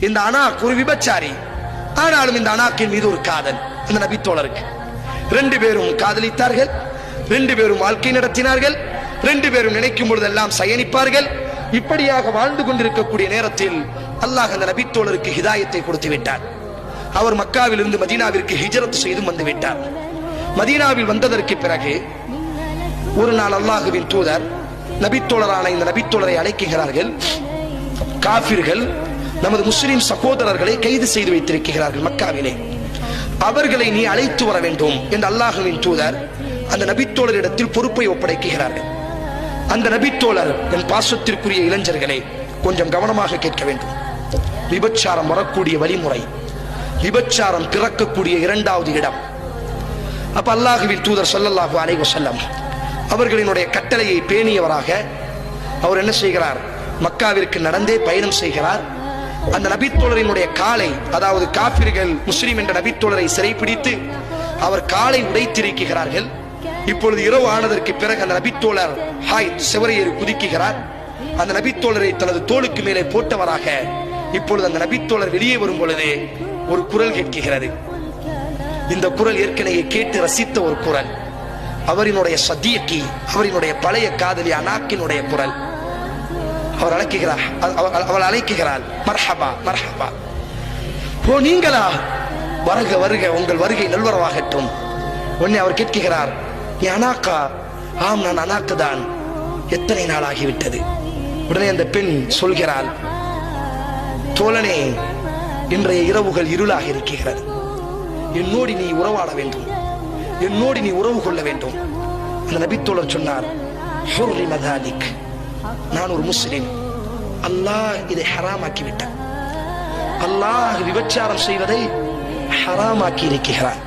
இந்த அனாக் ஒரு விபச்சாரி, ஆனாலும் இந்த அனாக்கின் மீது ஒரு காதல் அந்த நபி தோழருக்கு. 2 பேரும் காதலித்தார்கள், 2 பேரும் வாழ்க்கை நடத்தினார்கள், 2 பேரும் நினைக்கும் பொழுதெல்லாம் சயனிப்பார்கள். இப்படியாக வாழ்ந்து கொண்டிருக்கக்கூடிய நேரத்தில் அல்லாஹ் அந்த நபி தோழருக்கு ஹிதாயத்தை கொடுத்து விட்டார். அவர் மக்காவில் இருந்து மதீனாவிற்கு ஹிஜ்ரத் செய்து வந்து விட்டார். மதீனாவில் வந்ததற்கு பிறகு ஒரு நாள் அல்லாஹுவின் தூதர் நபித்தோழரான இந்த நபித்தோழரை அழைக்கிறார்கள். காபிர்கள் நமது முஸ்லிம் சகோதரர்களை கைது செய்து வைத்திருக்கிறார்கள் மக்காவிலே, அவர்களை நீ அழைத்து வர வேண்டும் என்று அல்லாஹுவின் தூதர் அந்த நபித்தோழரிடத்தில் பொறுப்பை ஒப்படைக்கிறார்கள். அந்த நபித்தோழர், என் பாசத்திற்குரிய இளைஞர்களை கொஞ்சம் கவனமாக கேட்க வேண்டும். விபச்சாரம் வரக்கூடிய வழிமுறை, விபச்சாரம் பிறக்கக்கூடிய 2வது இடம். அப்ப அல்லாஹுவின் தூதர் ஸல்லல்லாஹு அலைஹி வஸல்லம் அவர்களினுடைய கட்டளையை பேணியவராக அவர் என்ன செய்கிறார்? மக்காவிற்கு நடந்தே பயணம் செய்கிறார். அந்த நபித்தோழரினுடைய காலை, அதாவது காபிர்கள் முஸ்லிம் என்ற நபித்தோழரை சிறைப்பிடித்து அவர் காலை உடைத்திருக்கிறார்கள். இப்பொழுது இரவு ஆனதற்கு பிறகு அந்த நபித்தோழர் செவரையேறி குதிக்கிறார். அந்த நபித்தோழரை தனது தோளுக்கு மேலே போட்டவராக இப்பொழுது அந்த நபித்தோழர் வெளியே வரும் பொழுது ஒரு குரல் கேட்கிறது. இந்த குரல் ஏற்கனவே கேட்டு ரசித்த ஒரு குரல், அவரினுடைய சதீகி, அவரினுடைய பழைய காதலி அனாக்கினுடைய குரல். அவர் அழைக்கிறார், அவள் அழைக்கிறாள், மர்ஹபா மர்ஹபா, ஓ நீங்களா, வருக வருக, உங்கள் வருகை நல்வரவாகட்டும். உடனே அவர் கேட்கிறார், நீ அனாக்கா? ஆம், நான் அனாக்கு தான். எத்தனை நாள் ஆகிவிட்டது? உடனே அந்த பெண் சொல்கிறாள், தோழனே, இன்றைய இரவுகள் இருளாக இருக்கிறது, என்னோடு நீ உறவாட வேண்டும், என்னோடு நீ உறவு கொள்ள வேண்டும். அந்த நபித்தோழர் சொன்னார், நான் ஒரு முஸ்லிம், அல்லாஹ் இதை ஹராமாக்கி விட்டான், அல்லாஹ் விபச்சாரம் செய்வதை ஹராமாக்கி இருக்கிறான்.